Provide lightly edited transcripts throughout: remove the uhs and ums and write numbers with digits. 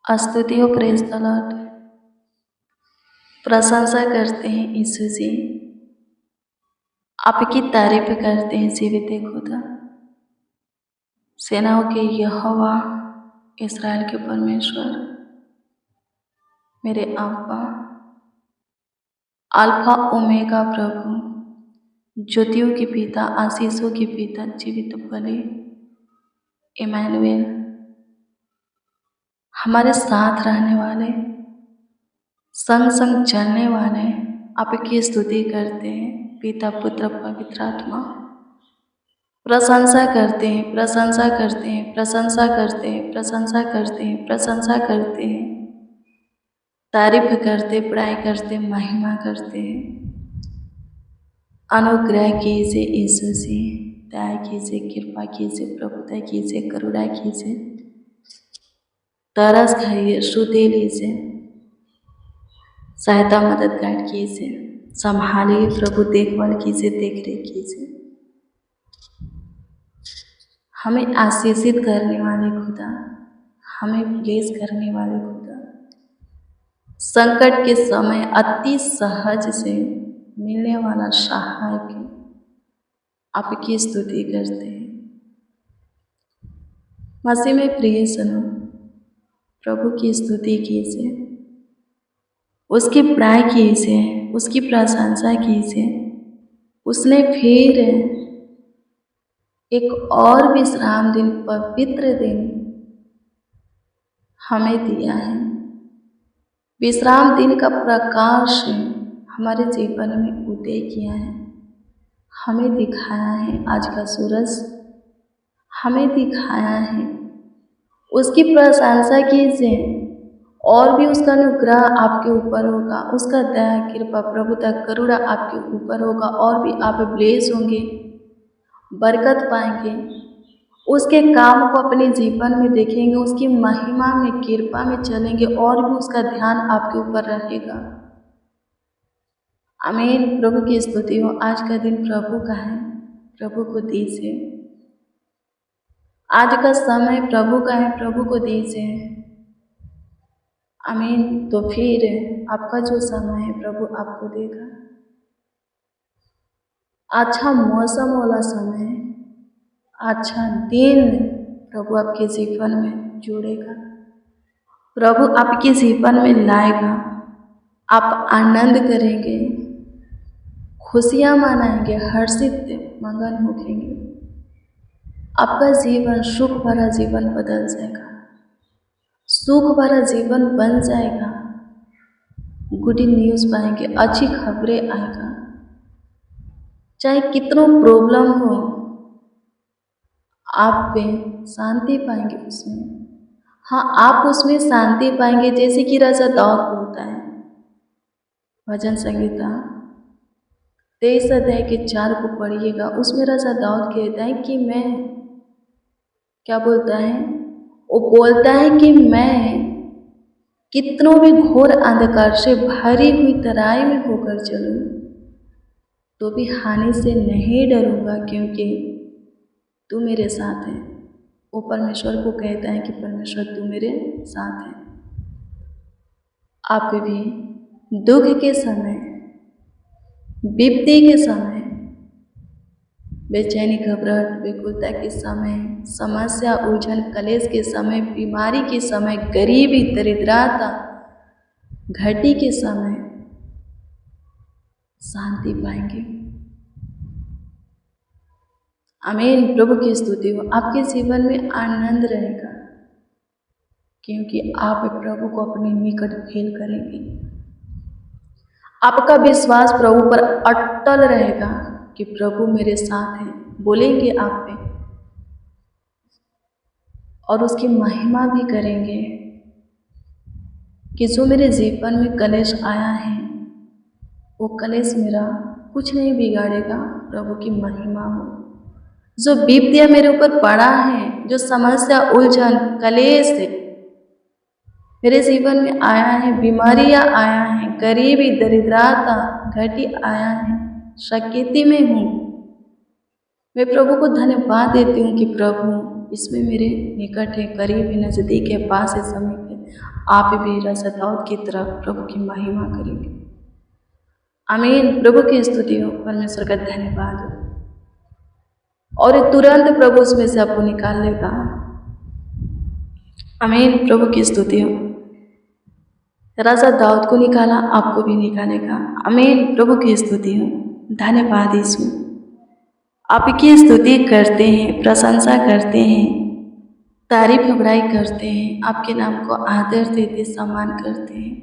स्तुति हो praise the Lord. प्रशंसा करते हैं यीशु जी, आपकी तारीफ करते हैं जीवित खुदा। सेनाओं के यहोवा, इस्राएल के परमेश्वर, मेरे अब्बा, अल्फा ओमेगा प्रभु, ज्योतियों के पिता, आशीषों के पिता, जीवित बलि, इमैनुएल, हमारे साथ रहने वाले, संग संग चलने वाले, आपकी स्तुति करते हैं पिता पुत्र पवित्र आत्मा। प्रशंसा करते हैं, प्रशंसा करते हैं, प्रशंसा करते हैं, प्रशंसा करते हैं, प्रशंसा करते हैं, तारीफ करते, बड़ाई करते, महिमा करते हैं। अनुग्रह कीजिए यीशु जी, दया कीजिए, कृपा कीजिए, प्रभुता कीजिए, करुणा कीजिए, तरस खाइए, शुद्धि लीजिए, सहायता मदद गाइड कीजिए, संभालिए प्रभु, देखभाल कीजिए, देख रेख कीजिए। हमें आशीषित करने वाले खुदा, हमें ब्लेस करने वाले खुदा, संकट के समय अति सहज से मिलने वाला सहायक, आपकी स्तुति करते हैं। मसीह में प्रिय सुनो, प्रभु की स्तुति कीजिए, उसकी बड़ाई कीजिए, उसकी प्रशंसा कीजिए। उसने फिर एक और विश्राम दिन, पवित्र दिन हमें दिया है। विश्राम दिन का प्रकाश हमारे जीवन में उदय किया है, हमें दिखाया है आज का सूरज, हमें दिखाया है। उसकी प्रशंसा कीजिए और भी उसका अनुग्रह आपके ऊपर होगा, उसका दया कृपा प्रभुता करुणा आपके ऊपर होगा और भी आप ब्लेस होंगे, बरकत पाएंगे। उसके काम को अपने जीवन में देखेंगे, उसकी महिमा में कृपा में चलेंगे और भी उसका ध्यान आपके ऊपर रहेगा। आमीन। प्रभु की स्तुति हो। आज का दिन प्रभु का है, प्रभु को दीजिए। आज का समय प्रभु का है, प्रभु को दीजिए। आमीन। तो फिर आपका जो समय है प्रभु आपको देगा। अच्छा मौसम वाला समय, अच्छा दिन प्रभु आपके जीवन में जोड़ेगा, प्रभु आपके जीवन में लाएगा। आप आनंद करेंगे, खुशियाँ मनाएंगे, हर्षित मगन होंगे। आपका जीवन सुख भरा जीवन बदल जाएगा, सुख भरा जीवन बन जाएगा। गुड न्यूज़ पाएंगे, अच्छी खबरें आएगा। चाहे कितनों प्रॉब्लम हो, आप पे शांति पाएंगे उसमें। हाँ, आप उसमें शांति पाएंगे, जैसे कि राजा दाऊद बोलता है भजन संगीता 23 अध्याय के 4 को पढ़िएगा। उसमें राजा दाऊद कहता है कि मैं, क्या बोलता है, वो बोलता है कि मैं कितनों भी घोर अंधकार से भरी हुई तराई में होकर चलूं तो भी हानि से नहीं डरूंगा, क्योंकि तू मेरे साथ है। वो परमेश्वर को कहता है कि परमेश्वर तू मेरे साथ है। आप भी दुख के समय, विपत्ति के समय, बेचैनी, घबराहट, व्याकुलता के समय, समस्या, उलझन, कलेश के समय, बीमारी के समय, गरीबी, दरिद्रता, घटी के समय शांति पाएंगे। आमीन। प्रभु की स्तुति हो। आपके जीवन में आनंद रहेगा, क्योंकि आप प्रभु को अपने निकट फील करेंगे। आपका विश्वास प्रभु पर अटल रहेगा कि प्रभु मेरे साथ है, बोलेंगे आप पे और उसकी महिमा भी करेंगे कि जो मेरे जीवन में कलेश आया है वो कलेश मेरा कुछ नहीं बिगाड़ेगा, प्रभु की महिमा हो। जो विपत्तियां मेरे ऊपर पड़ा है, जो समस्या, उलझन, कलेश मेरे जीवन में आया है, बीमारियां आया है, गरीबी, दरिद्रता, घटी आया है, शक्ति में हूँ, मैं प्रभु को धन्यवाद देती हूँ कि प्रभु इसमें मेरे निकट है, करीब है, नजदीक है, पास है, समीप है। आप भी राजा दाऊद की तरह प्रभु की महिमा करेंगे। आमीन। प्रभु की स्तुति हो, परमेश्वर का धन्यवाद हो। और तुरंत प्रभु उसमें से आपको निकाल लेगा। आमीन। प्रभु की स्तुति हो। राजा दाऊद को निकाला, आपको भी निकालेगा। आमीन। प्रभु की स्तुति हो। धन्यवाद यीशु। आपकी स्तुति करते हैं, प्रशंसा करते हैं, तारीफ बड़ाई करते हैं, आपके नाम को आदर देते, सम्मान करते हैं।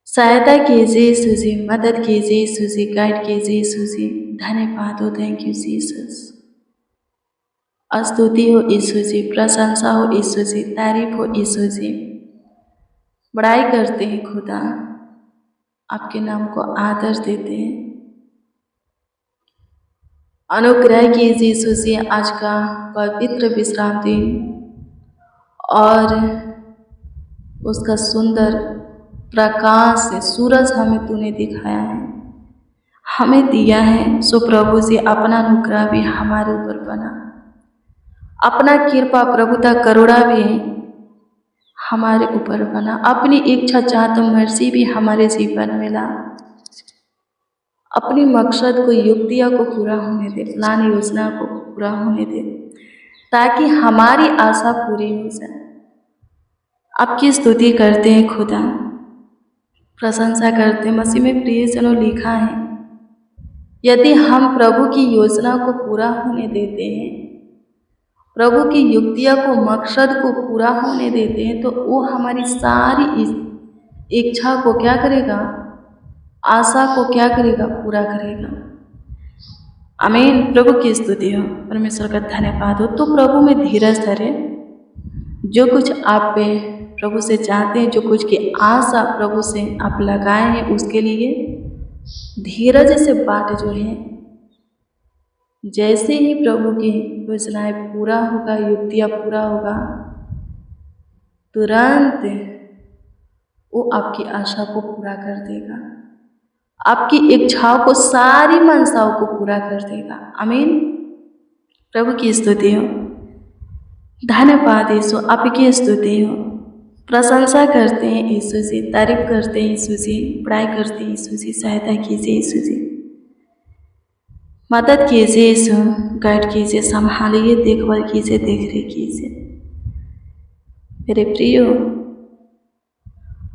सहायता कीजिए यीशु जी, मदद कीजिए यीशु जी, गाइड कीजिए यीशु जी। धन्यवाद हो, थैंक यू जीसस। स्तुति हो यीशु जी, प्रशंसा हो यीशु जी, तारीफ हो यीशु जी। बड़ाई करते हैं खुदा, आपके नाम को आदर देते हैं। अनुग्रह कीजिए यीशु जी आज का पवित्र विश्राम दिन, और उसका सुंदर प्रकाश से सूरज हमें तूने दिखाया है, हमें दिया है। सो प्रभु जी अपना अनुग्रह भी हमारे ऊपर बना, अपना कृपा प्रभुता करुणा भी हमारे ऊपर बना, अपनी इच्छा चाहत मर्जी भी हमारे जीवन में ला। अपनी मकसद को, युक्तियों को पूरा होने दे, प्लान योजना को पूरा होने दे, ताकि हमारी आशा पूरी हो जाए। आपकी स्तुति करते हैं खुदा, प्रशंसा करते हैं। मसीह में प्रियजनों लिखा है, यदि हम प्रभु की योजना को पूरा होने देते हैं, प्रभु की युक्तियों को, मकसद को पूरा होने देते हैं, तो वो हमारी सारी इच्छा को क्या करेगा, आशा को क्या करेगा, पूरा करेगा। आमीन। प्रभु की स्तुति हो, परमेश्वर का धन्यवाद हो। तो प्रभु में धीरज धरे, जो कुछ आप पे प्रभु से चाहते हैं, जो कुछ की आशा प्रभु से आप लगाए हैं, उसके लिए धीरज से बाट जो है, जैसे ही प्रभु की योजनाएं पूरा होगा, युक्तियाँ पूरा होगा, तुरंत वो आपकी आशा को पूरा कर देगा, आपकी इच्छाओं को, सारी मनसाओं को पूरा कर देगा। आमीन। प्रभु की स्तुति हो, धन्यवाद यीशु, आपकी स्तुति हो। प्रशंसा करते हैं यीशु जी, तारीफ करते हैं यीशु जी, बड़ाई करते हैं यीशु जी। सहायता कीजिए यीशु जी, मदद कीजिए यीशु, गाइड कीजिए, संभालिए, देखभाल कीजिए, देख रेख कीजिए। मेरे प्रियो,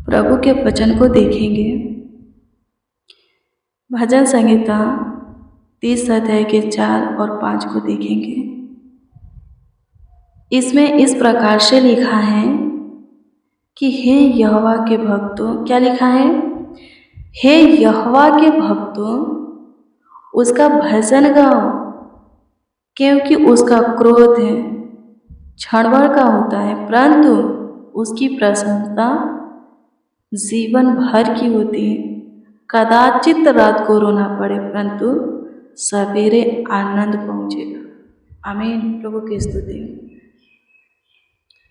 प्रभु के वचन को देखेंगे, भजन संहिता 30 अध्याय के 4 और 5 को देखेंगे। इसमें इस प्रकार से लिखा है कि हे यहोवा के भक्तों, क्या लिखा है, हे यहोवा के भक्तों उसका भजन गाओ, क्योंकि उसका क्रोध है क्षण भर का होता है, परंतु उसकी प्रसन्नता जीवन भर की होती है। कदाचित रात को रोना पड़े, परंतु सवेरे आनंद पहुंचेगा। आमीन। प्रभु की स्तुति।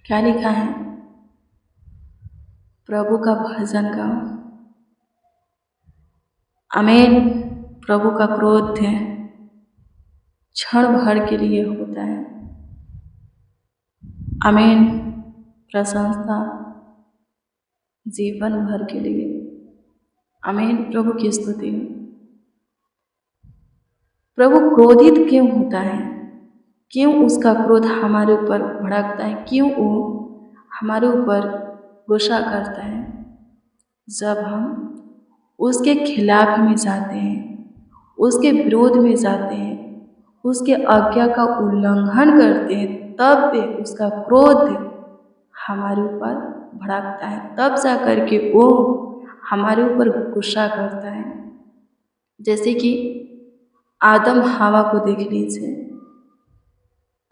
क्या लिखा है, प्रभु का भजन गाओ। आमीन। प्रभु का क्रोध है क्षण भर के लिए होता है। आमीन। प्रशंसा जीवन भर के लिए। आमीन। प्रभु की स्तुति। प्रभु क्रोधित क्यों होता है, क्यों उसका क्रोध हमारे ऊपर भड़कता है, क्यों वो हमारे ऊपर गुस्सा करता है? जब हम उसके खिलाफ में जाते हैं, उसके विरोध में जाते हैं, उसके आज्ञा का उल्लंघन करते हैं, तब भी उसका क्रोध हमारे ऊपर भड़कता है, तब जा कर के वो हमारे ऊपर गुस्सा करता है। जैसे कि आदम हवा को देख लीजिए,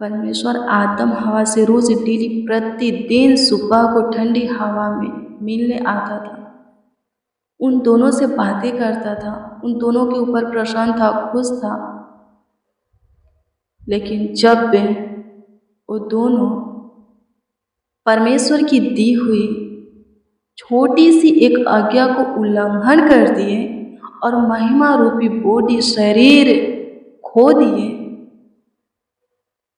परमेश्वर आदम हवा से रोज डेली प्रतिदिन सुबह को ठंडी हवा में मिलने आता था, उन दोनों से बातें करता था, उन दोनों के ऊपर प्रसन्न था, खुश था। लेकिन जब वो दोनों परमेश्वर की दी हुई छोटी सी एक आज्ञा को उल्लंघन कर दिए और महिमा रूपी बॉडी, शरीर खो दिए,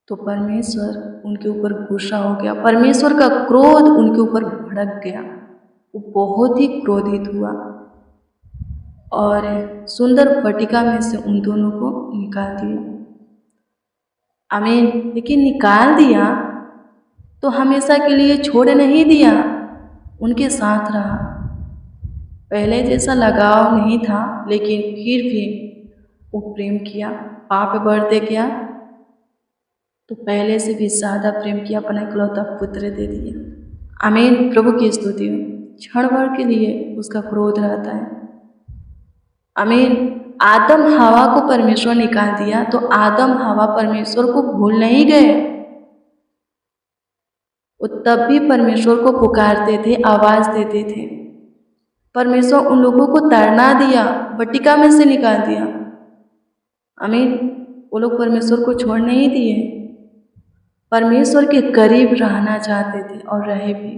तो परमेश्वर उनके ऊपर गुस्सा हो गया, परमेश्वर का क्रोध उनके ऊपर भड़क गया। वो बहुत ही क्रोधित हुआ और सुंदर वाटिका में से उन दोनों को निकाल दिया। आमीन। लेकिन निकाल दिया तो हमेशा के लिए छोड़ नहीं दिया, उनके साथ रहा। पहले जैसा लगाव नहीं था, लेकिन फिर भी वो प्रेम किया। पाप बढ़ते गया तो पहले से भी ज़्यादा प्रेम किया, अपना इकलौता पुत्र दे दिया। आमीन। प्रभु की स्तुति हो। क्षण भर के लिए उसका क्रोध रहता है। आमीन। आदम हवा को परमेश्वर निकाल दिया तो आदम हवा परमेश्वर को भूल नहीं गए। वो तब भी परमेश्वर को पुकारते थे, आवाज़ देते थे। परमेश्वर उन लोगों को ताड़ना दिया, वाटिका में से निकाल दिया। आमीन। वो लोग परमेश्वर को छोड़ नहीं दिए, परमेश्वर के करीब रहना चाहते थे और रहे भी।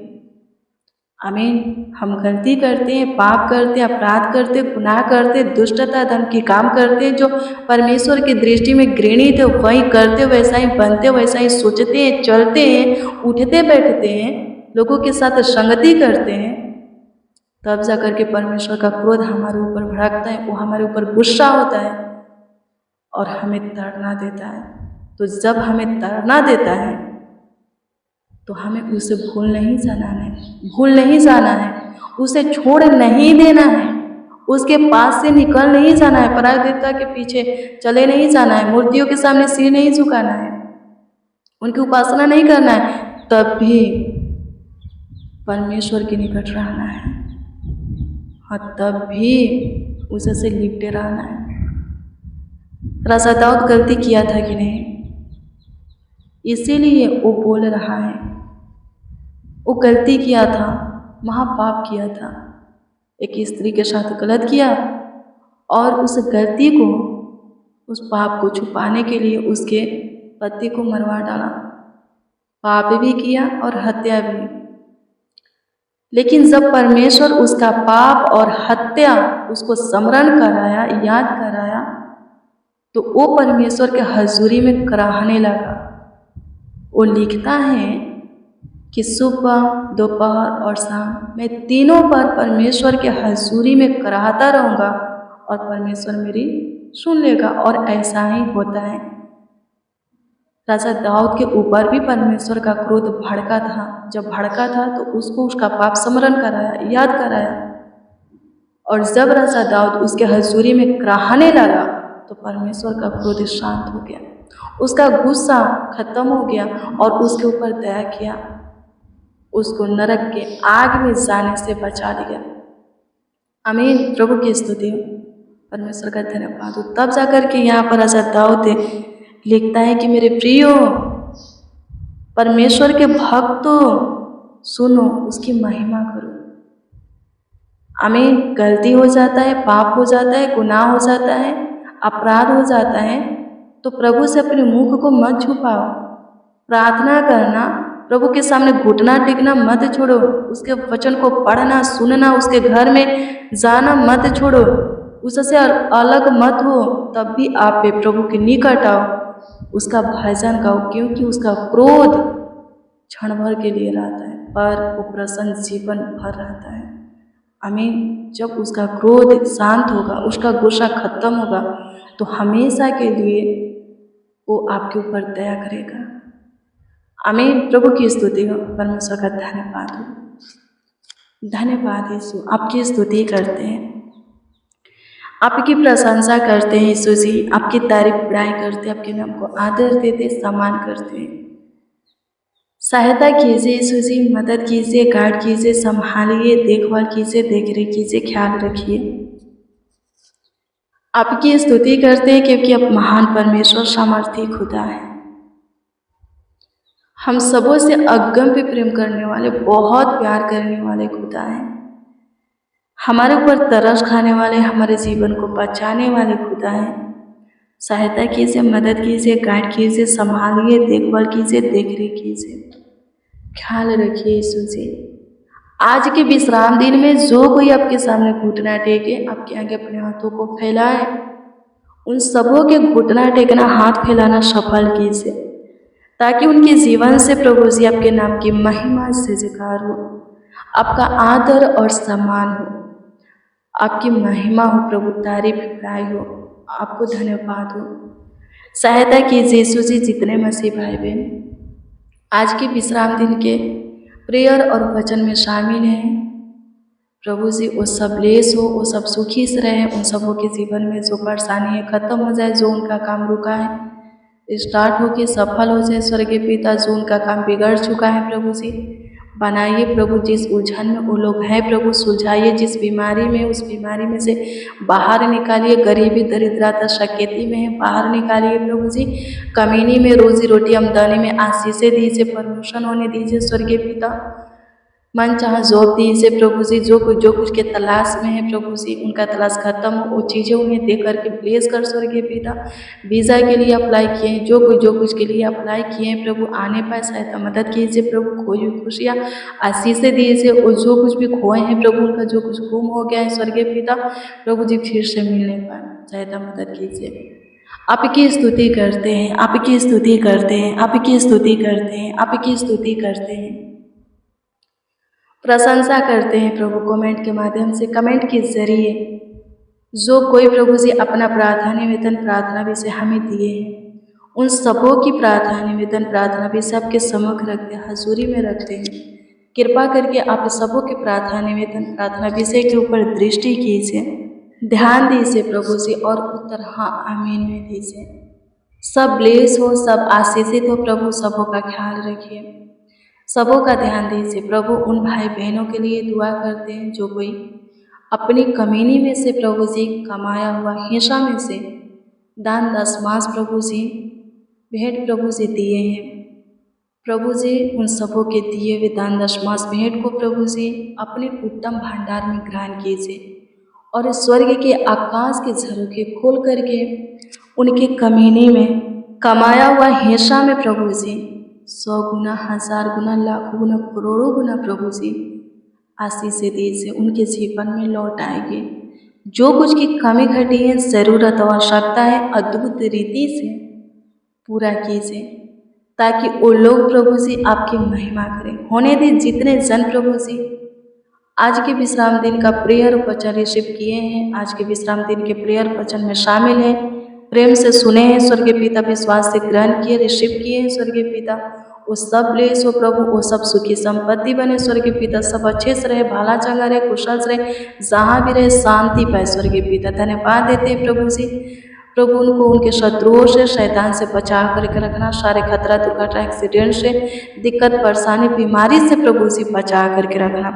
आमीन। हम गलती करते हैं, पाप करते हैं, अपराध करते हैं, गुनाह करते हैं, दुष्टता धर्म के काम करते हैं जो परमेश्वर की दृष्टि में घृणित है। वही करते, वैसा ही बनते, वैसा ही सोचते हैं, चलते हैं, उठते बैठते हैं, लोगों के साथ संगति करते हैं, तब जा करके परमेश्वर का क्रोध हमारे ऊपर भड़कता है। वो हमारे ऊपर गुस्सा होता है और हमें ताड़ना देता है। तो जब हमें ताड़ना देता है तो हमें उसे भूल नहीं जाना है, उसे छोड़ नहीं देना है, उसके पास से निकल नहीं जाना है, पराय देवता के पीछे चले नहीं जाना है, मूर्तियों के सामने सिर नहीं झुकाना है, उनकी उपासना नहीं करना है, तब भी परमेश्वर के निकट रहना है। हाँ, तब भी उसे से लिपटे रहना है। राजा दाऊद गलती किया था कि नहीं, इसीलिए वो बोल रहा है। वो गलती किया था, महापाप किया था, एक स्त्री के साथ गलत किया और उस गलती को, उस पाप को छुपाने के लिए उसके पति को मरवा डाला। पाप भी किया और हत्या भी। लेकिन जब परमेश्वर उसका पाप और हत्या उसको स्मरण कराया, याद कराया, तो वो परमेश्वर के हजूरी में कराहने लगा। वो लिखता है कि सुबह, दोपहर और शाम मैं तीनों बार परमेश्वर के हजूरी में कराहता रहूँगा और परमेश्वर मेरी सुन लेगा। और ऐसा ही होता है। राजा दाऊद के ऊपर भी परमेश्वर का क्रोध भड़का था। जब भड़का था तो उसको उसका पाप स्मरण कराया, याद कराया, और जब राजा दाऊद उसके हजूरी में कराहने लगा तो परमेश्वर का क्रोध शांत हो गया, उसका गुस्सा खत्म हो गया और उसके ऊपर दया किया, उसको नरक के आग में जाने से बचा लिया। आमीन। प्रभु की स्तुति, परमेश्वर का धन्यवाद हो। तब जाकर के यहाँ पर राजा दाऊद लिखता है कि मेरे प्रियो, परमेश्वर के भक्तों, सुनो, उसकी महिमा करो। आमीन। गलती हो जाता है, पाप हो जाता है, गुनाह हो जाता है, अपराध हो जाता है, तो प्रभु से अपने मुख को मत छुपाओ। प्रार्थना करना, प्रभु के सामने घुटना टेकना मत छोड़ो, उसके वचन को पढ़ना, सुनना, उसके घर में जाना मत छोड़ो, उससे अलग मत हो। तब भी आप प्रभु के निकट आओ, उसका भजन गाओ, क्योंकि उसका क्रोध क्षण भर के लिए रहता है, पर वो प्रसन्न जीवन भर रहता है। आमीन। जब उसका क्रोध शांत होगा, उसका गुस्सा खत्म होगा, तो हमेशा के लिए वो आपके ऊपर दया करेगा। आमीन। प्रभु की स्तुति हो, परमेश्वर का धन्यवाद हो। धन्यवाद यीशु, आपकी स्तुति करते हैं, आपकी प्रशंसा करते हैं यीशु जी, आपकी तारीफ बड़ाई करते हैं, आपके नाम को आदर देते, सम्मान करते हैं। सहायता कीजिए यीशु जी, मदद कीजिए, गाइड कीजिए, संभालिए, देखभाल कीजिए, देख रेख कीजिए, ख्याल रखिए। आपकी स्तुति करते हैं क्योंकि आप महान परमेश्वर, सामर्थी खुदा है। हम सबों से अगम पे प्रेम करने वाले, बहुत प्यार करने वाले खुदा हैं। हमारे ऊपर तरस खाने वाले, हमारे जीवन को बचाने वाले खुदा हैं। सहायता कीजिए, मदद कीजिए, गाइड कीजिए, संभालिए, देखभाल कीजिए, देख रेख कीजिए, ख्याल रखिए यीशु जी। आज के विश्राम दिन में जो कोई आपके सामने घुटना टेके, आपके आगे अपने हाथों को फैलाए, उन सबों के घुटना टेकना, हाथ फैलाना सफल कीजिए। ताकि उनके जीवन से प्रभु जी आपके नाम की महिमा से जिक्र हो, आपका आदर और सम्मान हो, आपकी महिमा हो प्रभु, तारीफ गाय हो, आपको धन्यवाद हो। सहायता कीजिए यीशु जी, जितने मसीह भाई बहन आज के विश्राम दिन के प्रेयर और वचन में शामिल हैं प्रभु जी, वो सब लेस हो, वो सब सुखी से रहे, उन सबों के जीवन में जो परेशानी है खत्म हो जाए, जो उनका काम रुका है स्टार्ट होके सफल हो जाए। स्वर्गीय पिता, जो उनका काम बिगड़ चुका है प्रभु जी बनाइए प्रभु, जिस उलझन में वो लोग हैं प्रभु सुलझाइए, जिस बीमारी में उस बीमारी में से बाहर निकालिए, गरीबी दरिद्रता शकेती में है बाहर निकालिए प्रभु जी, कमीनी में रोजी रोटी आमदनी में आशीषें दीजिए, प्रमोशन होने दीजिए स्वर्गीय पिता, मन चाह जॉब दीजिए प्रभु जी, जो कुछ के तलाश में है प्रभु जी उनका तलाश खत्म हो, वो चीज़ें उन्हें दे करके ब्लेस कर स्वर्गीय पिता। वीज़ा के लिए अप्लाई किए हैं, जो कुछ के लिए अप्लाई किए हैं प्रभु आने पाए, सहायता मदद कीजिए प्रभु, खोई हुई खुशियाँ आशीषें दीजिए, और जो कुछ भी खोए हैं प्रभु उनका जो कुछ गुम हो गया है स्वर्गीय पिता प्रभु जी फिर से मिलने पाए, सहायता मदद कीजिए। आपकी स्तुति करते हैं, आपकी स्तुति करते हैं, आपकी स्तुति करते हैं, आपकी स्तुति करते हैं, प्रशंसा करते हैं प्रभु। कमेंट के माध्यम से, कमेंट के जरिए जो कोई प्रभु जी अपना प्रार्थना निवेदन प्रार्थना भी से हमें दिए हैं, उन सबों की प्रार्थना निवेदन प्रार्थना भी सबके सम्मुख रखते हैं, हजूरी में रखते हैं। कृपा करके आप सबों के प्रार्थना निवेदन प्रार्थना विषय के ऊपर दृष्टि कीजिए, ध्यान दीजिए प्रभु जी, और उत्तर हाँ आमीन में दीजिए। सब ब्लेस हो, सब आशीषित हो प्रभु, सबों का ख्याल रखिए, सबों का ध्यान दीजिए प्रभु। उन भाई बहनों के लिए दुआ करते हैं जो कोई अपनी कमीनी में से प्रभु जी कमाया हुआ हिस्सा में से दान दशमांश प्रभु जी भेंट प्रभु जी दिए हैं प्रभु जी, उन सबों के दिए हुए दान दशमांश भेंट को प्रभु जी अपने उत्तम भंडार में ग्रहण कीजिए, और स्वर्ग के आकाश के झरोखे खोल करके उनके कमीनी में कमाया हुआ हिस्सा में प्रभु जी 100 गुना, 1000 गुना, लाखों गुना, करोड़ों गुना प्रभु जी आशीषें दीजिए, उनके जीवन में लौट आएगी। जो कुछ की कमी घटी है, ज़रूरत और आवश्यकता है, अद्भुत रीति से पूरा कीजिए, ताकि वो लोग प्रभु जी आपकी महिमा करें। होने दे जितने जन प्रभु जी आज के विश्राम दिन का प्रेयर वचन रिसीव किए हैं, आज के विश्राम दिन के प्रेयर वचन में शामिल हैं, प्रेम से सुने हैं स्वर्गीय पिता, विश्वास से ग्रहण किए, रिसीव किए हैं स्वर्गीय पिता, वो सब ब्लेस हो प्रभु, वो सब सुखी संपत्ति बने स्वर्गीय पिता, सब अच्छे से रहे, भला चंगा रहे, कुशल से रहे, जहाँ भी रहे शांति पाए स्वर्गीय पिता। धन्यवाद देते हैं प्रभु जी, प्रभु उनको उनके शत्रुओं से, शैतान से बचा करके रखना, सारे खतरा दुर्घटना एक्सीडेंट से, दिक्कत परेशानी बीमारी से प्रभु जी बचा करके रखना।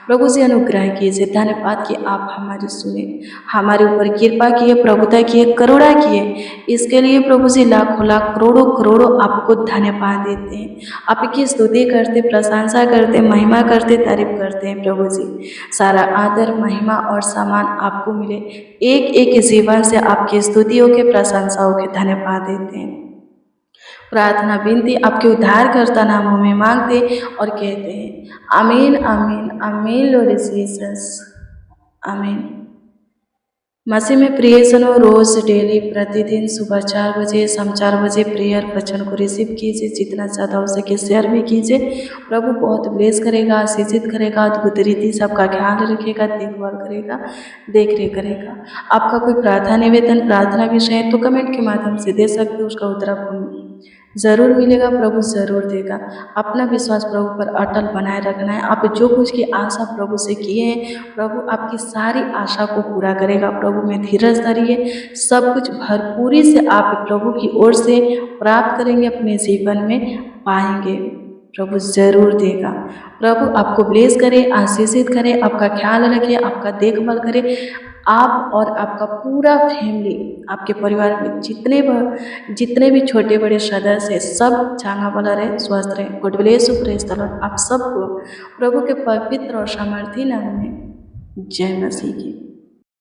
प्रभु जी अनुग्रह कीजिए, धन्यवाद कि आप हमारी सुने, हमारे ऊपर कृपा किए, प्रभुता किए, करुणा किए, इसके लिए प्रभु जी लाखों लाख करोड़ों करोड़ों आपको धन्यवाद देते हैं, आपकी स्तुति करते, प्रशंसा करते, महिमा करते, तारीफ करते हैं प्रभु जी। सारा आदर महिमा और सम्मान आपको मिले, एक एक जीवन से आपकी स्तुतियों के प्रशंसाओं के धन्यवाद देते हैं। प्रार्थना विनती आपके उद्धारकर्ता नामों में मांगते और कहते हैं आमीन आमीन आमीन। लॉर्ड जीसस आमीन। मसीह में प्रिय सुनो, रोज़ डेली प्रतिदिन सुबह 4 बजे, शाम 4 बजे प्रेयर वचन को रिसीव कीजिए, जितना ज़्यादा हो सके शेयर भी कीजिए। प्रभु बहुत ब्लेस करेगा, आशीषित करेगा, अद्भुत रीति से आपका ख्याल रखेगा, देखभाल करेगा, देख रेख करेगा। आपका कोई प्रार्थना निवेदन, प्रार्थना विषय है तो कमेंट के माध्यम से दे सकते हो, उसका उत्तर आपको ज़रूर मिलेगा, प्रभु ज़रूर देगा। अपना विश्वास प्रभु पर अटल बनाए रखना है। आप जो कुछ की आशा प्रभु से किए हैं, प्रभु आपकी सारी आशा को पूरा करेगा। प्रभु में धीरज धरिए, सब कुछ भरपूरी से आप प्रभु की ओर से प्राप्त करेंगे, अपने जीवन में पाएंगे, प्रभु ज़रूर देगा। प्रभु आपको ब्लेस करे, आशीषित करे, आपका ख्याल रखे, आपका देखभाल करे, आप और आपका पूरा फैमिली, आपके परिवार में जितने भी छोटे बड़े सदस्य हैं, सब चांगा वाला रहे, स्वस्थ रहे। God bless you, praise the Lord. आप सबको प्रभु के पवित्र और सामर्थी नाम में जय मसीह की।